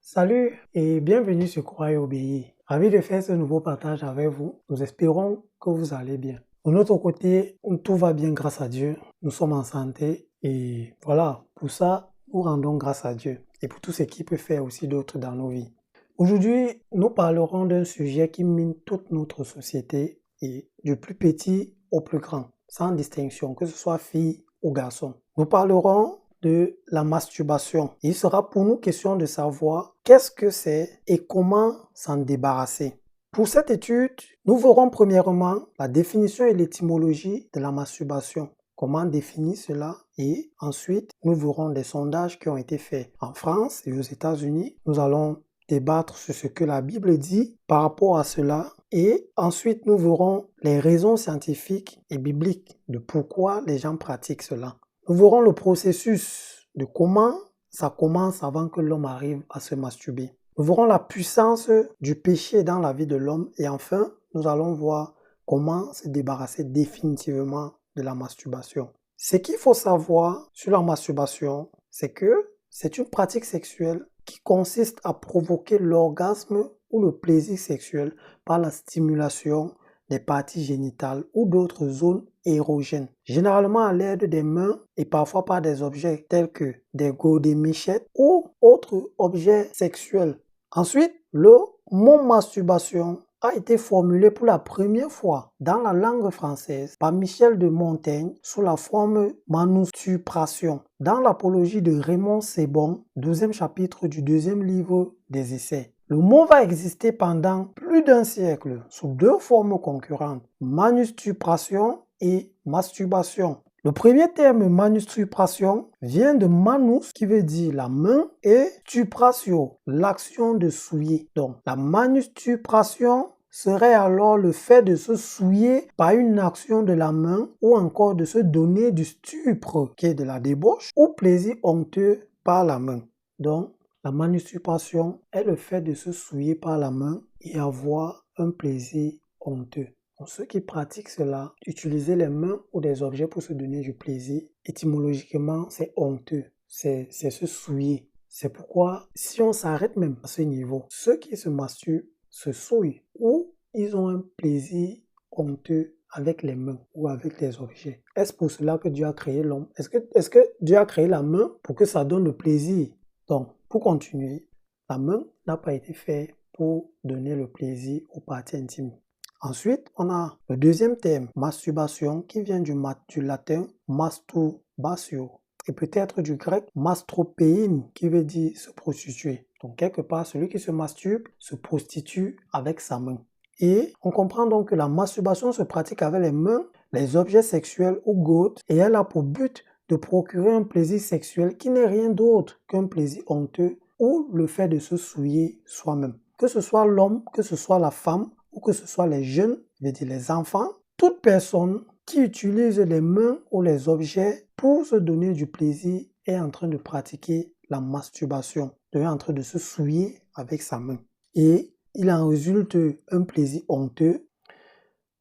Salut et bienvenue sur Croire et Obéir. Ravi de faire ce nouveau partage avec vous. Nous espérons que vous allez bien. De notre côté, tout va bien grâce à Dieu. Nous sommes en santé et voilà, pour ça, nous rendons grâce à Dieu et pour tout ce qu'il peut faire aussi d'autre dans nos vies. Aujourd'hui, nous parlerons d'un sujet qui mine toute notre société et du plus petit au plus grand, sans distinction, que ce soit fille ou garçon. Nous parlerons de la masturbation. Il sera pour nous question de savoir qu'est-ce que c'est et comment s'en débarrasser. Pour cette étude, nous verrons premièrement la définition et l'étymologie de la masturbation. Comment définir cela? Et ensuite, nous verrons des sondages qui ont été faits en France et aux États-Unis. Nous allons débattre sur ce que la Bible dit par rapport à cela. Et ensuite, nous verrons les raisons scientifiques et bibliques de pourquoi les gens pratiquent cela. Nous verrons le processus de comment ça commence avant que l'homme arrive à se masturber. Nous verrons la puissance du péché dans la vie de l'homme et enfin, nous allons voir comment se débarrasser définitivement de la masturbation. Ce qu'il faut savoir sur la masturbation, c'est que c'est une pratique sexuelle qui consiste à provoquer l'orgasme ou le plaisir sexuel par la stimulation des parties génitales ou d'autres zones érogènes, généralement à l'aide des mains et parfois par des objets tels que des godemichettes ou autres objets sexuels. Ensuite, le mot masturbation a été formulé pour la première fois dans la langue française par Michel de Montaigne sous la forme manustupration dans l'apologie de Raymond Sebon, 12e chapitre du 2e livre des Essais. Le mot va exister pendant plus d'un siècle sous deux formes concurrentes, manustupration et masturbation. Le premier terme manustupration vient de manus qui veut dire la main et stupratio, l'action de souiller. Donc la manustupration serait alors le fait de se souiller par une action de la main ou encore de se donner du stupre qui est de la débauche ou plaisir honteux par la main. Donc la masturbation est le fait de se souiller par la main et avoir un plaisir honteux. Pour ceux qui pratiquent cela, utiliser les mains ou des objets pour se donner du plaisir, étymologiquement, c'est honteux, c'est se souiller. C'est pourquoi, si on s'arrête même à ce niveau, ceux qui se masturbent se souillent ou ils ont un plaisir honteux avec les mains ou avec les objets. Est-ce pour cela que Dieu a créé l'homme? Est-ce que Dieu a créé la main pour que ça donne le plaisir? Donc, pour continuer, la main n'a pas été faite pour donner le plaisir aux parties intimes. Ensuite, on a le deuxième terme, masturbation, qui vient du latin masturbatio et peut-être du grec mastropéine, qui veut dire se prostituer. Donc, quelque part, celui qui se masturbe se prostitue avec sa main. Et on comprend donc que la masturbation se pratique avec les mains, les objets sexuels ou gouttes, et elle a pour but de procurer un plaisir sexuel qui n'est rien d'autre qu'un plaisir honteux ou le fait de se souiller soi-même. Que ce soit l'homme, que ce soit la femme, ou que ce soit les jeunes, je veux dire les enfants, toute personne qui utilise les mains ou les objets pour se donner du plaisir est en train de pratiquer la masturbation, est en train de se souiller avec sa main. Et il en résulte un plaisir honteux.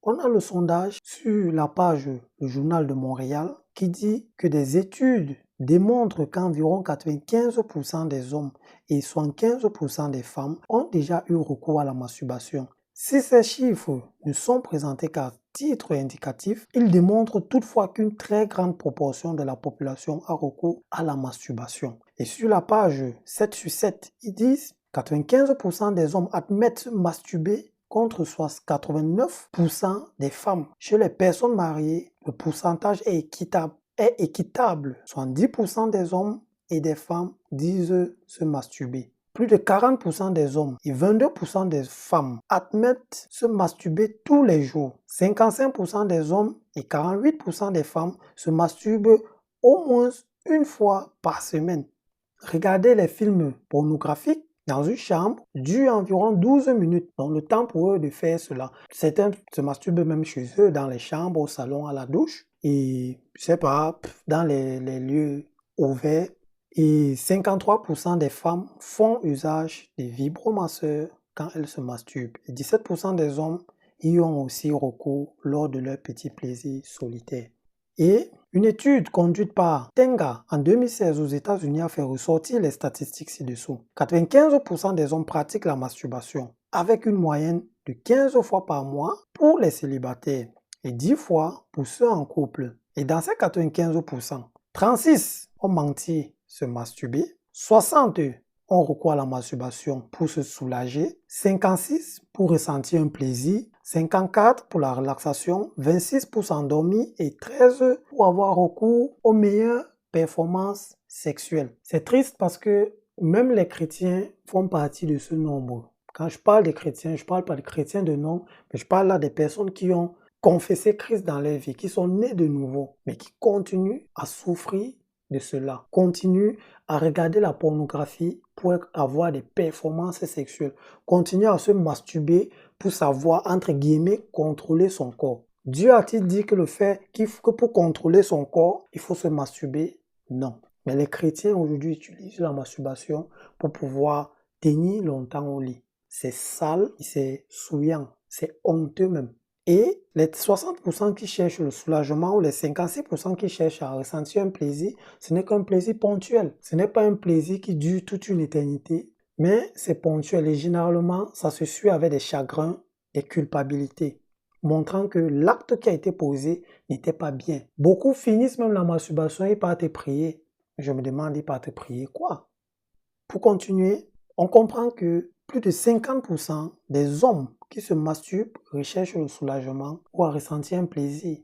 On a le sondage sur la page du Journal de Montréal qui dit que des études démontrent qu'environ 95% des hommes et 75% des femmes ont déjà eu recours à la masturbation. Si ces chiffres ne sont présentés qu'à titre indicatif, ils démontrent toutefois qu'une très grande proportion de la population a recours à la masturbation. Et sur la page 7 sur 7, ils disent 95% des hommes admettent se masturber contre 89% des femmes. Chez les personnes mariées, le pourcentage est équitable. 70% des hommes et des femmes disent se masturber. Plus de 40% des hommes et 22% des femmes admettent se masturber tous les jours. 55% des hommes et 48% des femmes se masturbent au moins une fois par semaine. Regardez les films pornographiques dans une chambre dure environ 12 minutes. Donc le temps pour eux de faire cela. Certains se masturbent même chez eux, dans les chambres, au salon, à la douche. Et je sais pas, dans les lieux ouverts. Et 53% des femmes font usage des vibromasseurs quand elles se masturbent. Et 17% des hommes y ont aussi recours lors de leur petit plaisir solitaire. Et une étude conduite par Tenga en 2016 aux États-Unis a fait ressortir les statistiques ci-dessous. 95% des hommes pratiquent la masturbation, avec une moyenne de 15 fois par mois pour les célibataires et 10 fois pour ceux en couple. Et dans ces 95%, 36 ont menti se masturber, 60 ont recours à la masturbation pour se soulager, 56 pour ressentir un plaisir, 54 pour la relaxation, 26 pour s'endormir et 13 pour avoir recours aux meilleures performances sexuelles. C'est triste parce que même les chrétiens font partie de ce nombre. Quand je parle des chrétiens, je ne parle pas des chrétiens de nom, mais je parle là des personnes qui ont confessé Christ dans leur vie, qui sont nés de nouveau, mais qui continuent à souffrir de cela, continuent à regarder la pornographie pour avoir des performances sexuelles, continuent à se masturber pour savoir, entre guillemets, contrôler son corps. Dieu a-t-il dit que que pour contrôler son corps, il faut se masturber? Non. Mais les chrétiens aujourd'hui utilisent la masturbation pour pouvoir tenir longtemps au lit. C'est sale, c'est souillant, c'est honteux même. Et les 60% qui cherchent le soulagement ou les 56% qui cherchent à ressentir un plaisir, ce n'est qu'un plaisir ponctuel. Ce n'est pas un plaisir qui dure toute une éternité, mais c'est ponctuel et généralement, ça se suit avec des chagrins, des culpabilités, montrant que l'acte qui a été posé n'était pas bien. Beaucoup finissent même la masturbation et partent prier. Je me demande, ils partent prier quoi? Pour continuer, on comprend que plus de 50% des hommes qui se masturbent recherchent le soulagement ou à ressentir un plaisir.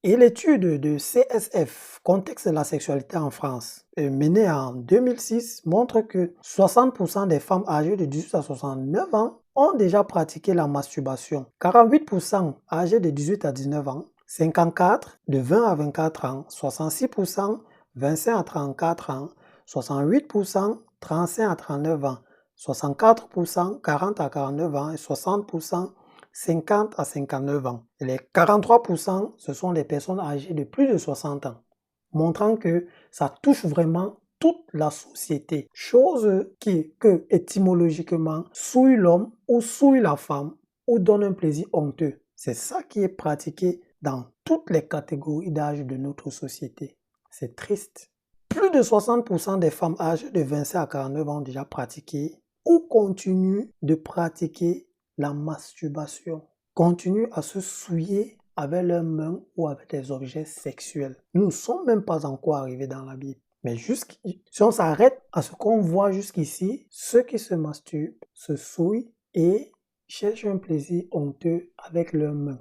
Et l'étude de CSF, Contexte de la sexualité en France, menée en 2006, montre que 60% des femmes âgées de 18 à 69 ans ont déjà pratiqué la masturbation, 48% âgées de 18 à 19 ans, 54% de 20 à 24 ans, 66% 25 à 34 ans, 68% 35 à 39 ans, 64% 40 à 49 ans et 60% 50 à 59 ans. Et les 43%, ce sont des personnes âgées de plus de 60 ans, montrant que ça touche vraiment toute la société. Chose qui, étymologiquement, souille l'homme ou souille la femme ou donne un plaisir honteux. C'est ça qui est pratiqué dans toutes les catégories d'âge de notre société. C'est triste. Plus de 60% des femmes âgées de 25 à 49 ans ont déjà pratiqué ou continuent de pratiquer la masturbation, continuent à se souiller avec leurs mains ou avec des objets sexuels. Nous ne sommes même pas encore arrivés dans la Bible. Mais si on s'arrête à ce qu'on voit jusqu'ici, ceux qui se masturbent se souillent et cherchent un plaisir honteux avec leurs mains.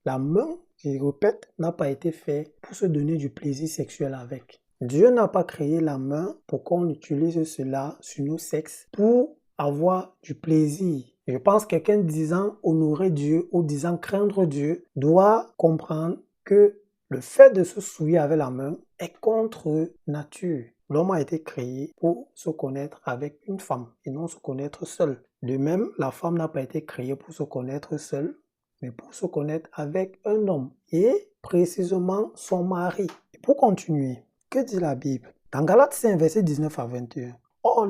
La main, je répète, n'a pas été faite pour se donner du plaisir sexuel avec. Dieu n'a pas créé la main pour qu'on utilise cela sur nos sexes pour avoir du plaisir. Je pense que quelqu'un disant honorer Dieu ou disant craindre Dieu doit comprendre que le fait de se souiller avec la main est contre nature. L'homme a été créé pour se connaître avec une femme et non se connaître seul. De même, la femme n'a pas été créée pour se connaître seule, mais pour se connaître avec un homme et précisément son mari. Et pour continuer, que dit la Bible? Dans Galates 5, verset 19 à 21. Or,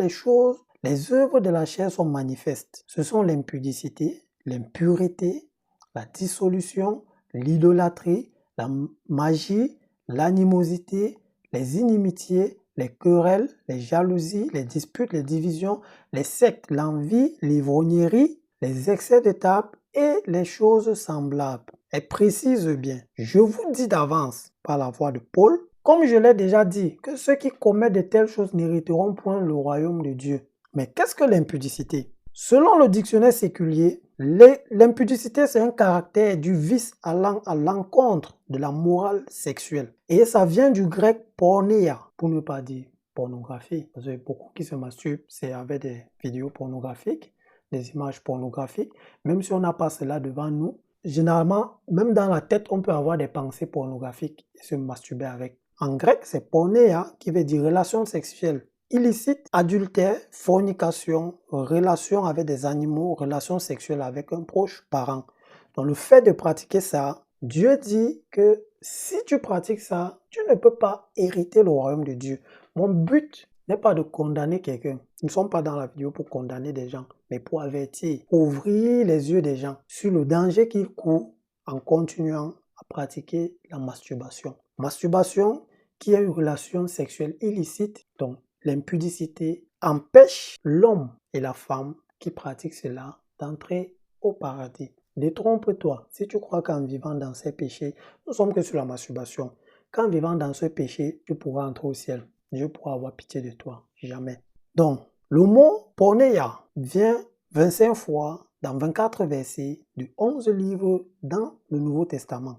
les œuvres de la chair sont manifestes. Ce sont l'impudicité, l'impureté, la dissolution, l'idolâtrie, la magie, l'animosité, les inimitiés, les querelles, les jalousies, les disputes, les divisions, les sectes, l'envie, l'ivrognerie, les excès de table et les choses semblables. Elle précise bien, je vous dis d'avance par la voix de Paul, comme je l'ai déjà dit, que ceux qui commettent de telles choses n'hériteront point le royaume de Dieu. Mais qu'est-ce que l'impudicité? Selon le dictionnaire séculier, l'impudicité c'est un caractère du vice allant à l'encontre de la morale sexuelle. Et ça vient du grec porneia, pour ne pas dire pornographie. Parce que beaucoup qui se masturbent, c'est avec des vidéos pornographiques, des images pornographiques. Même si on n'a pas cela devant nous, généralement, même dans la tête, on peut avoir des pensées pornographiques et se masturber avec. En grec, c'est porneia qui veut dire relation sexuelle illicite, adultère, fornication, relation avec des animaux, relation sexuelle avec un proche parent. Donc le fait de pratiquer ça, Dieu dit que si tu pratiques ça, tu ne peux pas hériter le royaume de Dieu. Mon but n'est pas de condamner quelqu'un. Nous ne sommes pas dans la vidéo pour condamner des gens, mais pour avertir, ouvrir les yeux des gens sur le danger qu'ils courent en continuant à pratiquer la masturbation. Masturbation qui est une relation sexuelle illicite, donc l'impudicité, empêche l'homme et la femme qui pratiquent cela d'entrer au paradis. Détrompe-toi, si tu crois qu'en vivant dans ces péchés, nous sommes que sur la masturbation, qu'en vivant dans ce péché, tu pourras entrer au ciel. Dieu pourra avoir pitié de toi. Jamais. Donc, le mot pornéia vient 25 fois dans 24 versets de 11 livres dans le Nouveau Testament.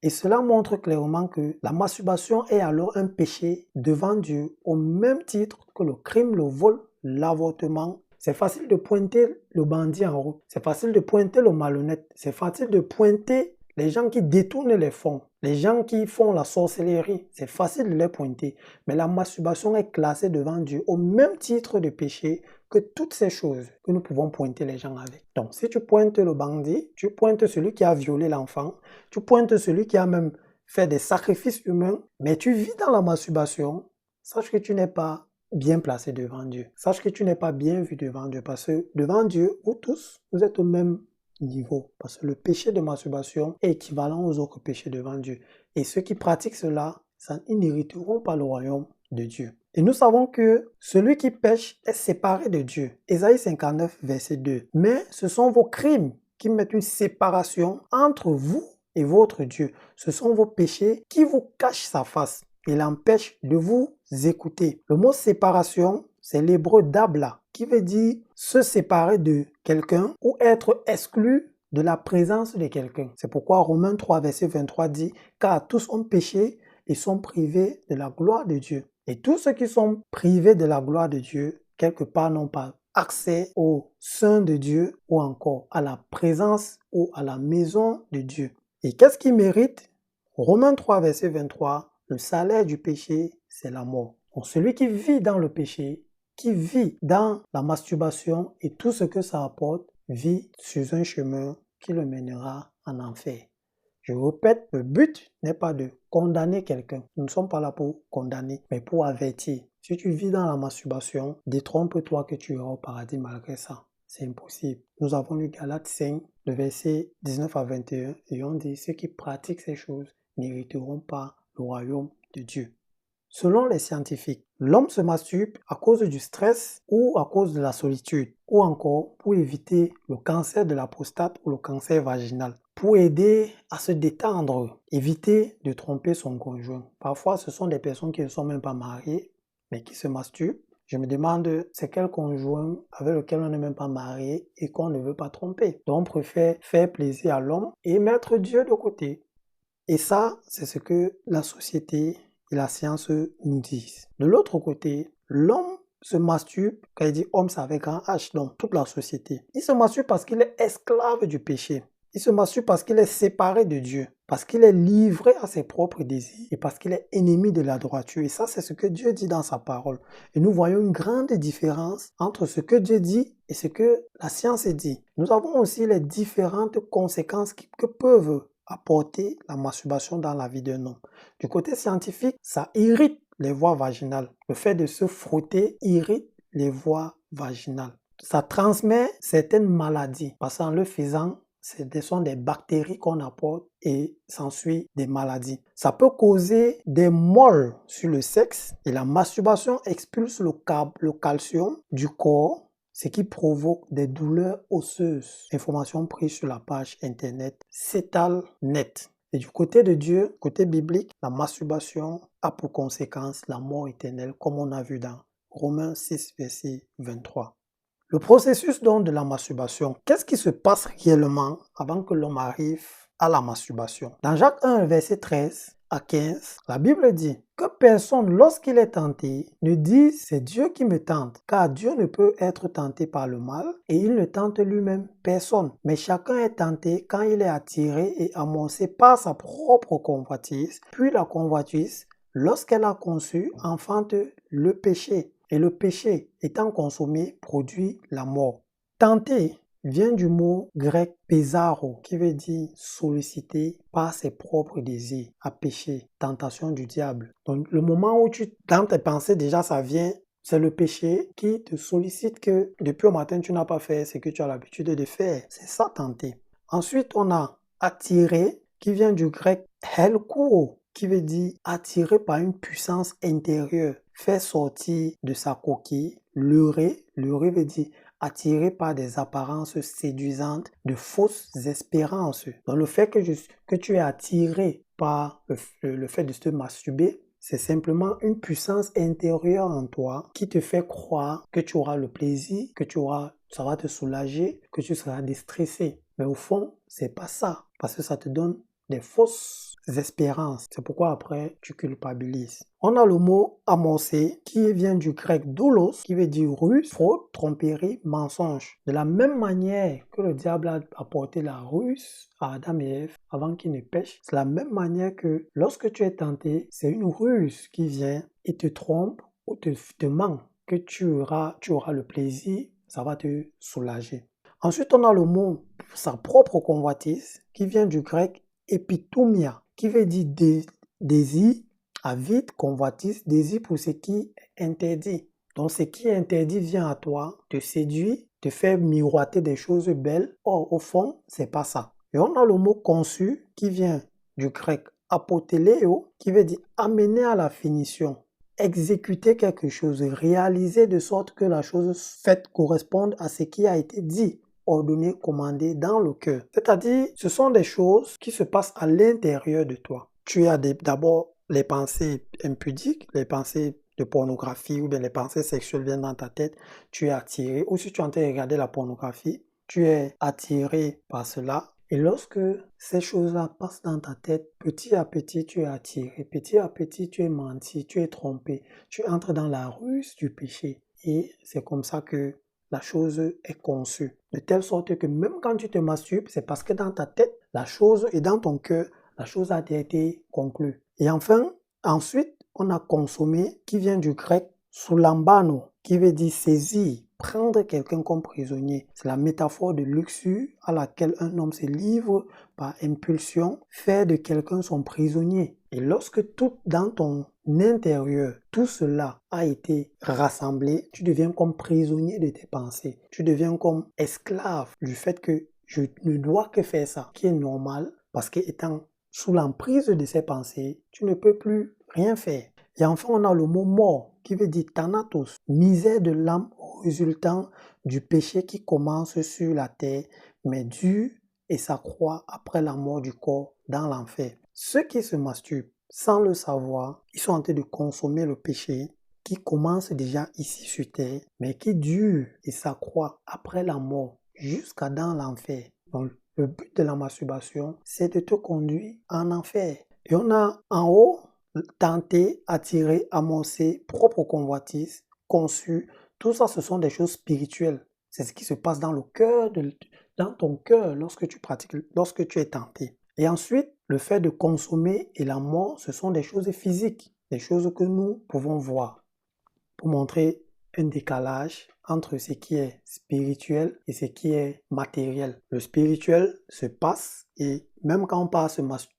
Et cela montre clairement que la masturbation est alors un péché devant Dieu au même titre que le crime, le vol, l'avortement. C'est facile de pointer le bandit en route, c'est facile de pointer le malhonnête, c'est facile de pointer les gens qui détournent les fonds, les gens qui font la sorcellerie, c'est facile de les pointer. Mais la masturbation est classée devant Dieu au même titre de péché que toutes ces choses que nous pouvons pointer les gens avec. Donc, si tu pointes le bandit, tu pointes celui qui a violé l'enfant, tu pointes celui qui a même fait des sacrifices humains, mais tu vis dans la masturbation, sache que tu n'es pas bien placé devant Dieu. Sache que tu n'es pas bien vu devant Dieu, parce que devant Dieu, vous tous, vous êtes au même niveau. Parce que le péché de masturbation est équivalent aux autres péchés devant Dieu. Et ceux qui pratiquent cela, ils n'hériteront pas le royaume de Dieu. Et nous savons que celui qui pêche est séparé de Dieu. Ésaïe 59, verset 2. Mais ce sont vos crimes qui mettent une séparation entre vous et votre Dieu. Ce sont vos péchés qui vous cachent sa face et l'empêchent de vous écouter. Le mot séparation, c'est l'hébreu dabla, qui veut dire se séparer de quelqu'un ou être exclu de la présence de quelqu'un. C'est pourquoi Romains 3, verset 23 dit « Car tous ont péché et sont privés de la gloire de Dieu. » Et tous ceux qui sont privés de la gloire de Dieu, quelque part n'ont pas accès au sein de Dieu ou encore à la présence ou à la maison de Dieu. Et qu'est-ce qui mérite? Romains 3, verset 23, le salaire du péché, c'est la mort. Donc celui qui vit dans le péché, qui vit dans la masturbation et tout ce que ça apporte, vit sur un chemin qui le mènera en enfer. Je répète, le but n'est pas de condamner quelqu'un. Nous ne sommes pas là pour condamner, mais pour avertir. Si tu vis dans la masturbation, détrompe-toi que tu iras au paradis malgré ça. C'est impossible. Nous avons lu Galates 5, le verset 19 à 21, et on dit, ceux qui pratiquent ces choses n'hériteront pas le royaume de Dieu. Selon les scientifiques, l'homme se masturbe à cause du stress ou à cause de la solitude, ou encore pour éviter le cancer de la prostate ou le cancer vaginal, pour aider à se détendre, éviter de tromper son conjoint. Parfois, ce sont des personnes qui ne sont même pas mariées, mais qui se masturbent. Je me demande, c'est quel conjoint avec lequel on n'est même pas marié et qu'on ne veut pas tromper. Donc, on préfère faire plaisir à l'homme et mettre Dieu de côté. Et ça, c'est ce que la société et la science nous disent. De l'autre côté, l'homme se masturbe, quand il dit homme, c'est avec un H, donc toute la société. Il se masturbe parce qu'il est esclave du péché. Il se masturbe parce qu'il est séparé de Dieu, parce qu'il est livré à ses propres désirs et parce qu'il est ennemi de la droiture. Et ça, c'est ce que Dieu dit dans sa parole. Et nous voyons une grande différence entre ce que Dieu dit et ce que la science dit. Nous avons aussi les différentes conséquences que peuvent apporter la masturbation dans la vie d'un homme. Du côté scientifique, ça irrite les voies vaginales. Le fait de se frotter irrite les voies vaginales. Ça transmet certaines maladies parce qu'en le faisant, ce sont des bactéries qu'on apporte et s'ensuit des maladies. Ça peut causer des moles sur le sexe et la masturbation expulse le calcium du corps, ce qui provoque des douleurs osseuses. Information prise sur la page internet Cetal.net. Et du côté de Dieu, côté biblique, la masturbation a pour conséquence la mort éternelle, comme on a vu dans Romains 6, verset 23. Le processus donc de la masturbation, qu'est-ce qui se passe réellement avant que l'homme arrive à la masturbation? Dans Jacques 1, verset 13 à 15, la Bible dit que personne, lorsqu'il est tenté, ne dise c'est Dieu qui me tente, car Dieu ne peut être tenté par le mal et il ne tente lui-même personne. Mais chacun est tenté quand il est attiré et amoncé par sa propre convoitise, puis la convoitise, lorsqu'elle a conçu, enfante le péché. Et le péché, étant consommé, produit la mort. Tenter vient du mot grec pesaro, qui veut dire solliciter par ses propres désirs, à pécher, tentation du diable. Donc le moment où dans tes pensées, déjà ça vient, c'est le péché qui te sollicite que depuis au matin tu n'as pas fait ce que tu as l'habitude de faire. C'est ça tenter. Ensuite on a attirer, qui vient du grec helkuo, qui veut dire attiré par une puissance intérieure, fait sortir de sa coquille. Leurré veut dire attiré par des apparences séduisantes, de fausses espérances. Donc le fait que tu es attiré par le fait de te masturber, c'est simplement une puissance intérieure en toi qui te fait croire que tu auras le plaisir, ça va te soulager, que tu seras déstressé. Mais au fond, c'est pas ça, parce que ça te donne des fausses espérances. C'est pourquoi après, tu culpabilises. On a le mot amorcer qui vient du grec doulos, qui veut dire ruse, fraude, tromperie, mensonge. De la même manière que le diable a apporté la ruse à Adam et Ève avant qu'ils ne pêchent, c'est la même manière que lorsque tu es tenté, c'est une ruse qui vient et te trompe ou te ment, que tu auras le plaisir, ça va te soulager. Ensuite, on a le mot sa propre convoitise qui vient du grec epithumia, qui veut dire désir, avide, convoitise, désir pour ce qui est interdit. Donc ce qui est interdit vient à toi, te séduit, te fait miroiter des choses belles. Or, au fond, c'est pas ça. Et on a le mot conçu qui vient du grec apotéléo, qui veut dire amener à la finition, exécuter quelque chose, réaliser de sorte que la chose faite corresponde à ce qui a été dit, ordonné, commandé dans le cœur. C'est-à-dire, ce sont des choses qui se passent à l'intérieur de toi. Tu as d'abord les pensées impudiques, les pensées de pornographie ou bien les pensées sexuelles viennent dans ta tête, tu es attiré, ou si tu es en train de regarder la pornographie, tu es attiré par cela. Et lorsque ces choses-là passent dans ta tête, petit à petit, tu es attiré, petit à petit, tu es menti, tu es trompé, tu entres dans la ruse du péché. Et c'est comme ça que la chose est conçue. De telle sorte que même quand tu te masturbes, c'est parce que dans ta tête, la chose est dans ton cœur, la chose a été conclue. Et enfin, ensuite, on a consommé, qui vient du grec soulambano, qui veut dire saisir, prendre quelqu'un comme prisonnier. C'est la métaphore de luxure à laquelle un homme se livre par impulsion, faire de quelqu'un son prisonnier. Et lorsque tout dans ton intérieur, tout cela a été rassemblé, tu deviens comme prisonnier de tes pensées. Tu deviens comme esclave du fait que je ne dois que faire ça, qui est normal, parce que étant sous l'emprise de ces pensées, tu ne peux plus rien faire. Et enfin, on a le mot mort, qui veut dire thanatos, misère de l'âme résultant du péché qui commence sur la terre, mais dure et s'accroît après la mort du corps dans l'enfer. Ceux qui se masturbent sans le savoir, ils sont en train de consommer le péché qui commence déjà ici sur terre, mais qui dure et s'accroît après la mort jusqu'à dans l'enfer. Donc, le but de la masturbation, c'est de te conduire en enfer. Et on a en haut tenter, attirer, amorcer, propre convoitise, conçu, tout ça, ce sont des choses spirituelles. C'est ce qui se passe dans le cœur, dans ton cœur lorsque tu pratiques, lorsque tu es tenté. Et ensuite, le fait de consommer et la mort, ce sont des choses physiques, des choses que nous pouvons voir pour montrer un décalage entre ce qui est spirituel et ce qui est matériel. Le spirituel se passe et même quand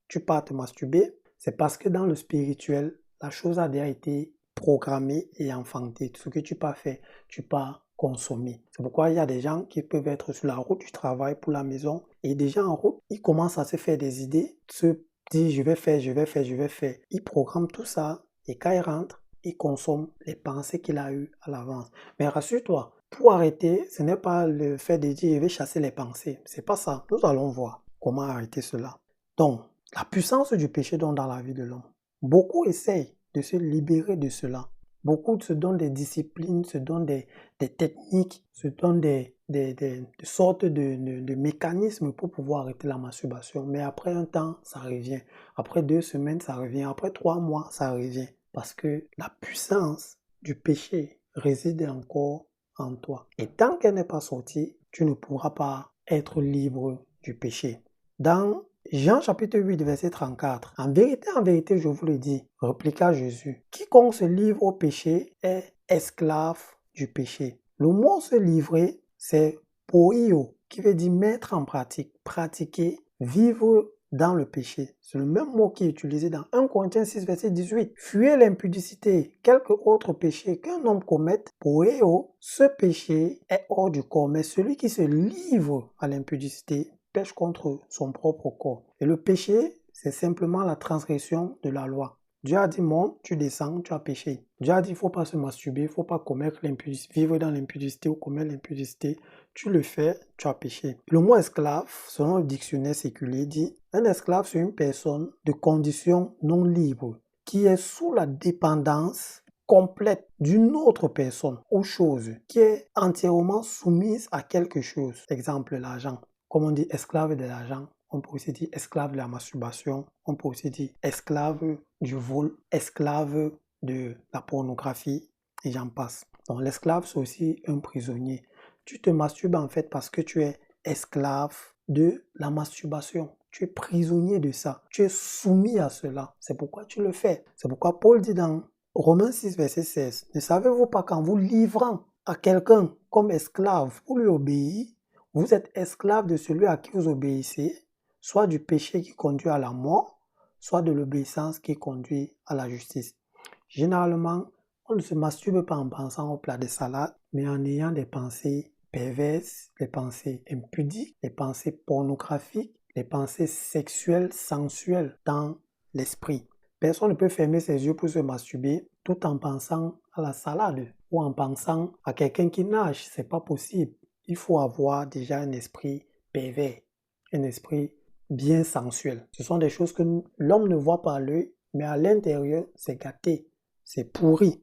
tu pars te masturber, c'est parce que dans le spirituel, la chose a déjà été programmée et enfantée. Tout ce que tu pas fait, tu pas consommer. C'est pourquoi il y a des gens qui peuvent être sur la route du travail pour la maison et déjà en route, ils commencent à se faire des idées, se disent je vais faire. Ils programment tout ça et quand ils rentrent, il consomme les pensées qu'il a eues à l'avance. Mais rassure-toi, pour arrêter, ce n'est pas le fait de dire je vais chasser les pensées. C'est pas ça. Nous allons voir comment arrêter cela. Donc, la puissance du péché dans la vie de l'homme. Beaucoup essayent de se libérer de cela. Beaucoup se donnent des disciplines, se donnent des techniques, se donnent des sortes de mécanismes pour pouvoir arrêter la masturbation. Mais après un temps, ça revient. Après 2 semaines, ça revient. Après 3 mois, ça revient. Parce que la puissance du péché réside encore en toi. Et tant qu'elle n'est pas sortie, tu ne pourras pas être libre du péché. Dans Jean chapitre 8, verset 34, en vérité, je vous le dis, répliqua Jésus, quiconque se livre au péché est esclave du péché. Le mot se livrer, c'est poio, qui veut dire mettre en pratique, pratiquer, vivre dans le péché. C'est le même mot qui est utilisé dans 1 Corinthiens 6, verset 18. Fuyez l'impudicité, quelque autre péché qu'un homme commette, poio, ce péché est hors du corps, mais celui qui se livre à l'impudicité pêche contre son propre corps. Et le péché c'est simplement la transgression de la loi. Dieu a dit monte, tu descends, tu as péché. Dieu a dit il ne faut pas se masturber, il ne faut pas commettre l'impudicité, vivre dans l'impudicité ou commettre l'impudicité. Tu le fais, tu as péché. Le mot esclave, selon le dictionnaire séculier, dit un esclave, c'est une personne de condition non libre qui est sous la dépendance complète d'une autre personne ou chose, qui est entièrement soumise à quelque chose. Exemple, l'argent. Comme on dit esclave de l'argent, on peut aussi dire esclave de la masturbation, on peut aussi dire esclave du vol, esclave de la pornographie, et j'en passe. Donc l'esclave, c'est aussi un prisonnier. Tu te masturbes en fait parce que tu es esclave de la masturbation. Tu es prisonnier de ça. Tu es soumis à cela. C'est pourquoi tu le fais. C'est pourquoi Paul dit dans Romains 6, verset 16, « Ne savez-vous pas qu'en vous livrant à quelqu'un comme esclave pour lui obéir, vous êtes esclave de celui à qui vous obéissez, soit du péché qui conduit à la mort, soit de l'obéissance qui conduit à la justice. » Généralement, on ne se masturbe pas en pensant au plat de salade, mais en ayant des pensées perverses, des pensées impudiques, des pensées pornographiques, des pensées sexuelles, sensuelles dans l'esprit. Personne ne peut fermer ses yeux pour se masturber tout en pensant à la salade ou en pensant à quelqu'un qui nage. C'est pas possible. Il faut avoir déjà un esprit pervers, un esprit bien sensuel. Ce sont des choses que l'homme ne voit pas à l'œil, mais à l'intérieur, c'est gâté, c'est pourri.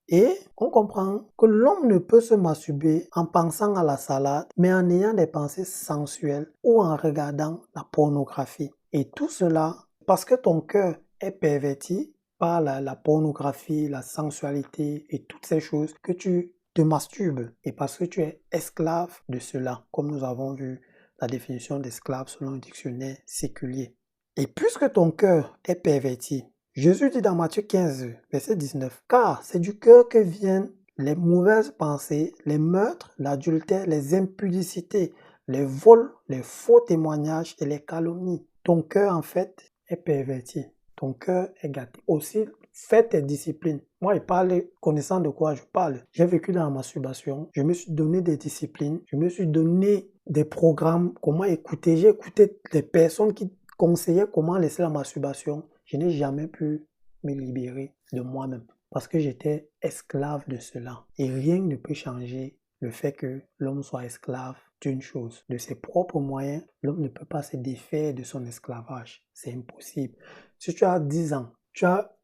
Et on comprend que l'homme ne peut se masturber en pensant à la salade, mais en ayant des pensées sensuelles ou en regardant la pornographie. Et tout cela parce que ton cœur est perverti par la pornographie, la sensualité et toutes ces choses que tu te masturbes. Et parce que tu es esclave de cela, comme nous avons vu la définition d'esclave selon le dictionnaire séculier. Et puisque ton cœur est perverti, Jésus dit dans Matthieu 15, verset 19, « Car c'est du cœur que viennent les mauvaises pensées, les meurtres, l'adultère, les impudicités, les vols, les faux témoignages et les calomnies. » Ton cœur, en fait, est perverti. Ton cœur est gâté. Aussi, fais tes disciplines. Moi, je parle connaissant de quoi je parle. J'ai vécu dans la masturbation. Je me suis donné des disciplines. Je me suis donné des programmes, comment écouter. J'ai écouté des personnes qui conseillaient comment laisser la masturbation. Je n'ai jamais pu me libérer de moi-même parce que j'étais esclave de cela. Et rien ne peut changer le fait que l'homme soit esclave d'une chose. De ses propres moyens, l'homme ne peut pas se défaire de son esclavage. C'est impossible. Si tu as 10 ans,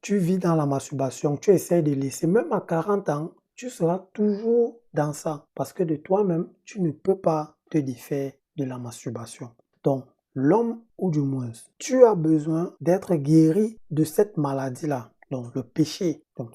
tu vis dans la masturbation, tu essaies de laisser, même à 40 ans, tu seras toujours dans ça parce que de toi-même, tu ne peux pas te défaire de la masturbation. Donc, l'homme, ou du moins, tu as besoin d'être guéri de cette maladie-là. Donc, le péché, en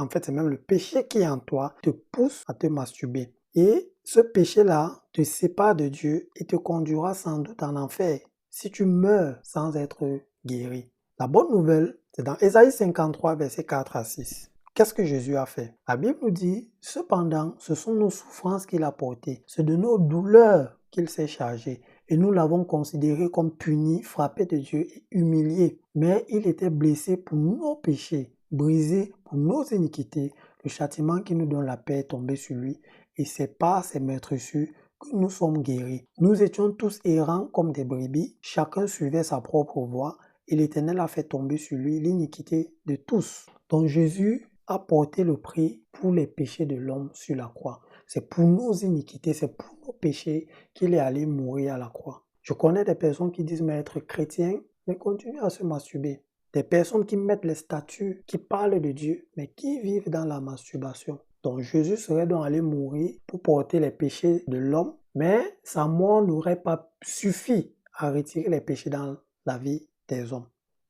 fait, c'est même le péché qui est en toi, te pousse à te masturber. Et ce péché-là te sépare de Dieu et te conduira sans doute en enfer si tu meurs sans être guéri. La bonne nouvelle, c'est dans Ésaïe 53, versets 4 à 6. Qu'est-ce que Jésus a fait? La Bible nous dit, « Cependant, ce sont nos souffrances qu'il a portées, c'est de nos douleurs qu'il s'est chargé. Et nous l'avons considéré comme puni, frappé de Dieu et humilié. Mais il était blessé pour nos péchés, brisé pour nos iniquités. Le châtiment qui nous donne la paix est tombé sur lui. Et c'est par ses meurtrissures que nous sommes guéris. Nous étions tous errants comme des brebis. Chacun suivait sa propre voie. Et l'Éternel a fait tomber sur lui l'iniquité de tous. » Donc Jésus a porté le prix pour les péchés de l'homme sur la croix. C'est pour nos iniquités, c'est pour nos péchés qu'il est allé mourir à la croix. Je connais des personnes qui disent être chrétiens, mais continuent à se masturber. Des personnes qui mettent les statuts, qui parlent de Dieu, mais qui vivent dans la masturbation. Donc Jésus serait donc allé mourir pour porter les péchés de l'homme, mais sa mort n'aurait pas suffi à retirer les péchés dans la vie des hommes.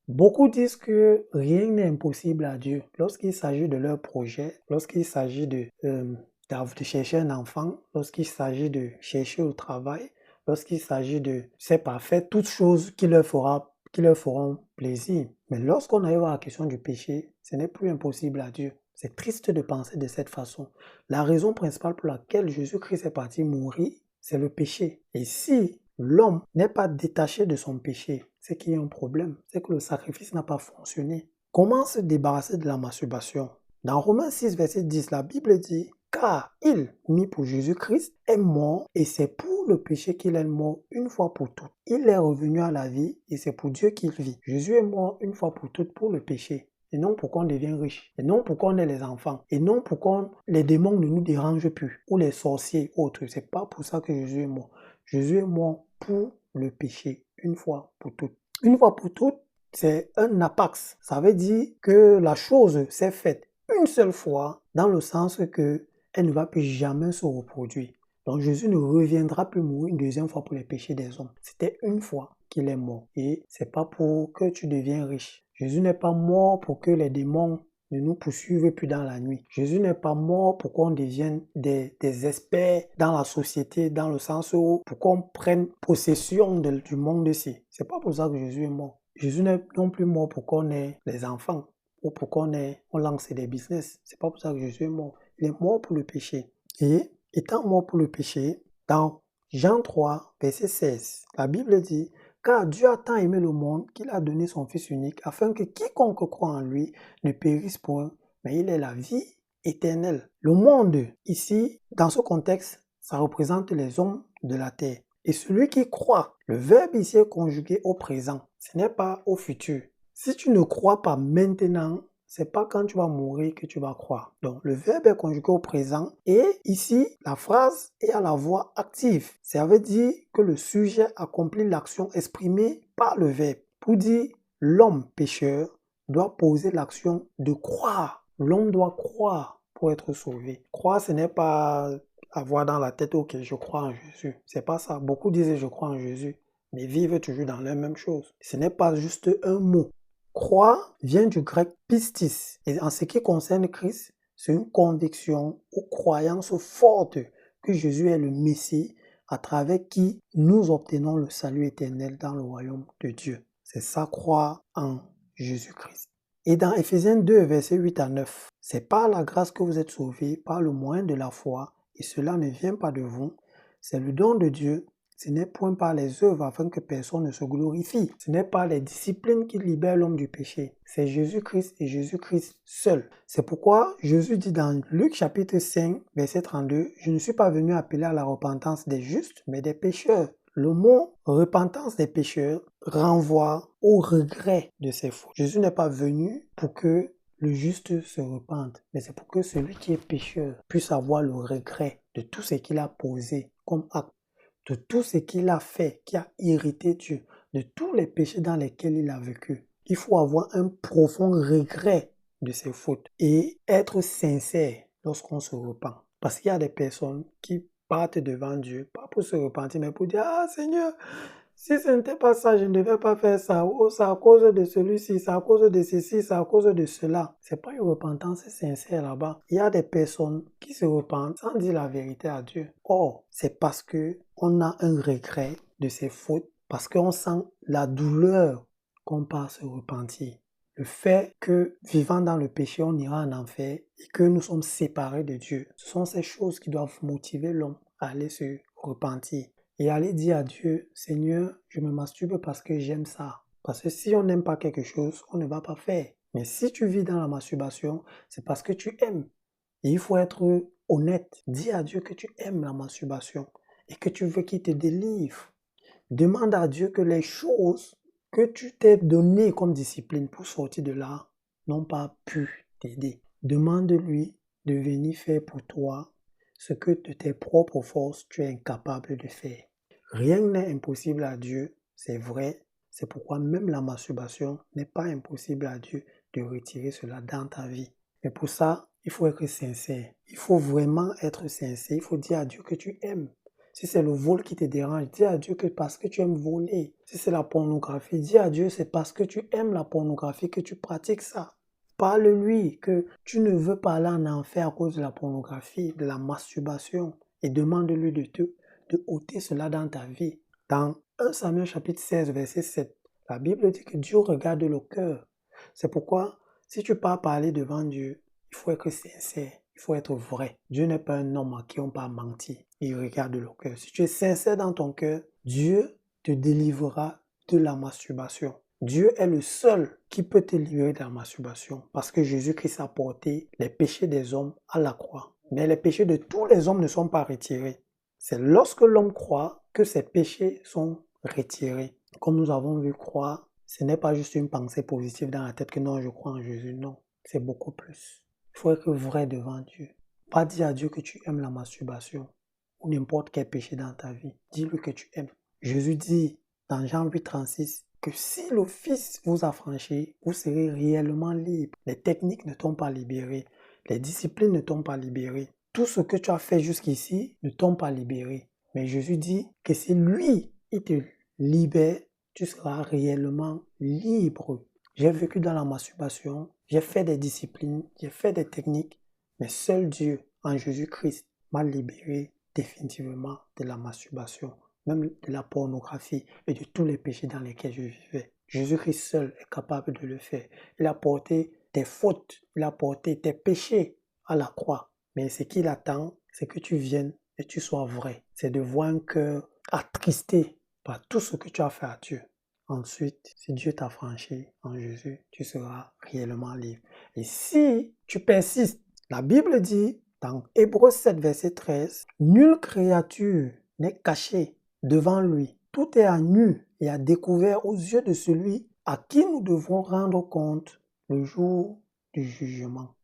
Beaucoup disent que rien n'est impossible à Dieu lorsqu'il s'agit de leur projet, lorsqu'il s'agit de chercher un enfant, lorsqu'il s'agit de chercher au travail, lorsqu'il s'agit de, c'est parfait, toutes choses qui leur feront plaisir. Mais lorsqu'on arrive à la question du péché, ce n'est plus impossible à Dieu. C'est triste de penser de cette façon. La raison principale pour laquelle Jésus-Christ est parti mourir, c'est le péché. Et si l'homme n'est pas détaché de son péché, c'est qu'il y a un problème, c'est que le sacrifice n'a pas fonctionné. Comment se débarrasser de la masturbation? Dans Romains 6, verset 10, la Bible dit « car il, mis pour Jésus-Christ, est mort et c'est pour le péché qu'il est mort une fois pour toutes. Il est revenu à la vie et c'est pour Dieu qu'il vit. Jésus est mort une fois pour toutes pour le péché. Et non pour qu'on devienne riche. Et non pour qu'on ait les enfants. Et non pour qu'on les démons ne nous dérangent plus. Ou les sorciers, autres. C'est pas pour ça que Jésus est mort. Jésus est mort pour le péché. Une fois pour toutes. Une fois pour toutes, c'est un apax. Ça veut dire que la chose s'est faite une seule fois, dans le sens que elle ne va plus jamais se reproduire. Donc Jésus ne reviendra plus mourir une deuxième fois pour les péchés des hommes. C'était une fois qu'il est mort. Et c'est pas pour que tu deviens riche. Jésus n'est pas mort pour que les démons ne nous poursuivent plus dans la nuit. Jésus n'est pas mort pour qu'on devienne des experts dans la société, dans le sens où pour qu'on prenne possession du monde-ci. C'est pas pour ça que Jésus est mort. Jésus n'est non plus mort pour qu'on ait les enfants ou pour qu'on lance des business. C'est pas pour ça que Jésus est mort. Il est mort pour le péché. Et étant mort pour le péché, dans Jean 3, verset 16, la Bible dit « Car Dieu a tant aimé le monde qu'il a donné son Fils unique, afin que quiconque croit en lui ne périsse point, mais il ait la vie éternelle. » Le monde, ici, dans ce contexte, ça représente les hommes de la terre. Et celui qui croit, le verbe ici est conjugué au présent, ce n'est pas au futur. Si tu ne crois pas maintenant, c'est pas quand tu vas mourir que tu vas croire. Donc, le verbe est conjugué au présent et ici, la phrase est à la voix active. Ça veut dire que le sujet accomplit l'action exprimée par le verbe. Pour dire l'homme pécheur doit poser l'action de croire. L'homme doit croire pour être sauvé. Croire, ce n'est pas avoir dans la tête, ok, je crois en Jésus. C'est pas ça. Beaucoup disent je crois en Jésus, mais vivent toujours dans la même chose. Ce n'est pas juste un mot. Croire vient du grec pistis. Et en ce qui concerne Christ, c'est une conviction ou croyance forte que Jésus est le Messie à travers qui nous obtenons le salut éternel dans le royaume de Dieu. C'est ça, croire en Jésus-Christ. Et dans Éphésiens 2, versets 8 à 9, c'est par la grâce que vous êtes sauvés, par le moyen de la foi, et cela ne vient pas de vous, c'est le don de Dieu. Ce n'est point par les œuvres afin que personne ne se glorifie. Ce n'est pas les disciplines qui libèrent l'homme du péché. C'est Jésus-Christ et Jésus-Christ seul. C'est pourquoi Jésus dit dans Luc chapitre 5, verset 32, « Je ne suis pas venu appeler à la repentance des justes, mais des pécheurs. » Le mot « repentance des pécheurs » renvoie au regret de ses fautes. Jésus n'est pas venu pour que le juste se repente, mais c'est pour que celui qui est pécheur puisse avoir le regret de tout ce qu'il a posé comme acte, de tout ce qu'il a fait, qui a irrité Dieu, de tous les péchés dans lesquels il a vécu. Il faut avoir un profond regret de ses fautes et être sincère lorsqu'on se repent. Parce qu'il y a des personnes qui partent devant Dieu, pas pour se repentir, mais pour dire « Ah Seigneur, si ce n'était pas ça, je ne devais pas faire ça. Oh, c'est à cause de celui-ci, c'est à cause de ceci, c'est à cause de cela. » C'est pas une repentance sincère là-bas. Il y a des personnes qui se repentent sans dire la vérité à Dieu. Or, c'est parce que on a un regret de ses fautes, parce qu'on sent la douleur qu'on part se repentir. Le fait que, vivant dans le péché, on ira en enfer et que nous sommes séparés de Dieu, ce sont ces choses qui doivent motiver l'homme à aller se repentir. Et aller dire à Dieu, Seigneur, je me masturbe parce que j'aime ça. Parce que si on n'aime pas quelque chose, on ne va pas faire. Mais si tu vis dans la masturbation, c'est parce que tu aimes. Et il faut être honnête. Dis à Dieu que tu aimes la masturbation et que tu veux qu'il te délivre. Demande à Dieu que les choses que tu t'es données comme discipline pour sortir de là n'ont pas pu t'aider. Demande-lui de venir faire pour toi ce que de tes propres forces tu es incapable de faire. Rien n'est impossible à Dieu, c'est vrai. C'est pourquoi même la masturbation n'est pas impossible à Dieu de retirer cela dans ta vie. Mais pour ça, il faut être sincère. Il faut vraiment être sincère. Il faut dire à Dieu que tu aimes. Si c'est le vol qui te dérange, dis à Dieu que parce que tu aimes voler. Si c'est la pornographie, dis à Dieu c'est parce que tu aimes la pornographie que tu pratiques ça. Parle-lui que tu ne veux pas aller en enfer à cause de la pornographie, de la masturbation. Et demande-lui de ôter cela dans ta vie. Dans 1 Samuel chapitre 16, verset 7, la Bible dit que Dieu regarde le cœur. C'est pourquoi, si tu pars parler devant Dieu, il faut être sincère, il faut être vrai. Dieu n'est pas un homme à qui on peut mentir. Il regarde le cœur. Si tu es sincère dans ton cœur, Dieu te délivrera de la masturbation. Dieu est le seul qui peut te libérer de la masturbation parce que Jésus-Christ a porté les péchés des hommes à la croix. Mais les péchés de tous les hommes ne sont pas retirés. C'est lorsque l'homme croit que ses péchés sont retirés. Comme nous avons vu croire, ce n'est pas juste une pensée positive dans la tête que non, je crois en Jésus. Non, c'est beaucoup plus. Il faut être vrai devant Dieu. Pas dire à Dieu que tu aimes la masturbation ou n'importe quel péché dans ta vie. Dis-lui que tu aimes. Jésus dit dans Jean 8,36 que si le Fils vous a franchi, vous serez réellement libre. Les techniques ne t'ont pas libéré. Les disciplines ne t'ont pas libéré. Tout ce que tu as fait jusqu'ici ne t'ont pas libéré. Mais Jésus dit que si lui, il te libère, tu seras réellement libre. J'ai vécu dans la masturbation, j'ai fait des disciplines, j'ai fait des techniques, mais seul Dieu, en Jésus-Christ, m'a libéré définitivement de la masturbation, même de la pornographie et de tous les péchés dans lesquels je vivais. Jésus-Christ seul est capable de le faire. Il a porté tes fautes, il a porté tes péchés à la croix. Mais ce qu'il attend, c'est que tu viennes et tu sois vrai. C'est de voir un cœur attristé par tout ce que tu as fait à Dieu. Ensuite, si Dieu t'a franchi en Jésus, tu seras réellement libre. Et si tu persistes, la Bible dit dans Hébreux 7, verset 13, « Nulle créature n'est cachée devant lui. Tout est à nu et à découvert aux yeux de celui à qui nous devrons rendre compte le jour du jugement. »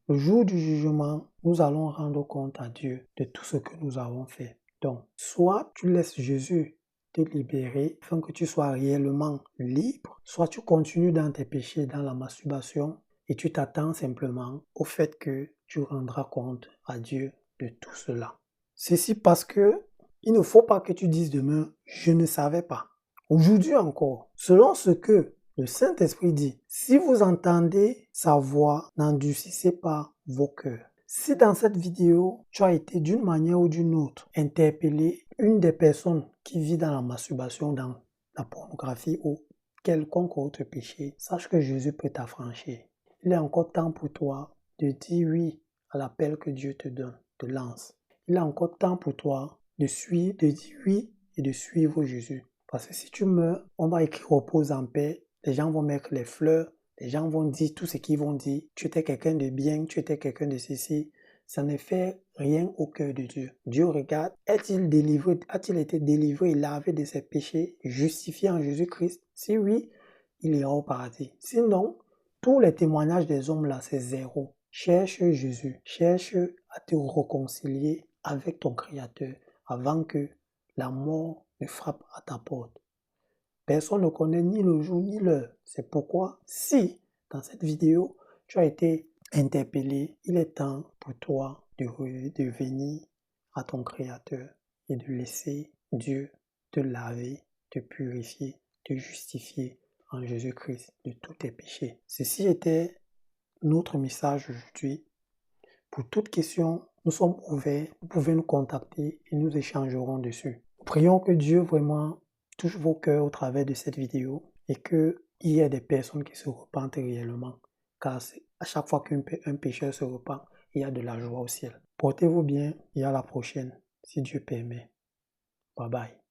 Le jour du jugement, nous allons rendre compte à Dieu de tout ce que nous avons fait. Donc, soit tu laisses Jésus te libérer afin que tu sois réellement libre, soit tu continues dans tes péchés, dans la masturbation, et tu t'attends simplement au fait que tu rendras compte à Dieu de tout cela. Ceci parce que il ne faut pas que tu dises demain, je ne savais pas. Aujourd'hui encore, selon ce que le Saint-Esprit dit, si vous entendez sa voix, n'endurcissez pas vos cœurs. Si dans cette vidéo, tu as été d'une manière ou d'une autre interpellé, une des personnes qui vit dans la masturbation, dans la pornographie ou quelconque autre péché, sache que Jésus peut t'affranchir. Il est encore temps pour toi de dire oui à l'appel que Dieu te donne, te lance. Il est encore temps pour toi de dire oui et de suivre Jésus. Parce que si tu meurs, on va écrire repose en paix, les gens vont mettre les fleurs, les gens vont dire tout ce qu'ils vont dire. Tu étais quelqu'un de bien, tu étais quelqu'un de ceci. Ça ne fait rien au cœur de Dieu. Dieu regarde, a-t-il été délivré et lavé de ses péchés, justifié en Jésus-Christ? Si oui, il ira au paradis. Sinon, tous les témoignages des hommes là, c'est zéro. Cherche Jésus, cherche à te réconcilier avec ton Créateur avant que la mort ne frappe à ta porte. Personne ne connaît ni le jour ni l'heure. C'est pourquoi, si dans cette vidéo, tu as été interpellé, il est temps pour toi de venir à ton Créateur et de laisser Dieu te laver, te purifier, te justifier en Jésus-Christ de tous tes péchés. Ceci était notre message aujourd'hui. Pour toute question, nous sommes ouverts. Vous pouvez nous contacter et nous échangerons dessus. Prions que Dieu vraiment touche vos cœurs au travers de cette vidéo et qu'il y ait des personnes qui se repentent réellement. Car à chaque fois qu'un pécheur se repent, il y a de la joie au ciel. Portez-vous bien et à la prochaine, si Dieu permet. Bye bye.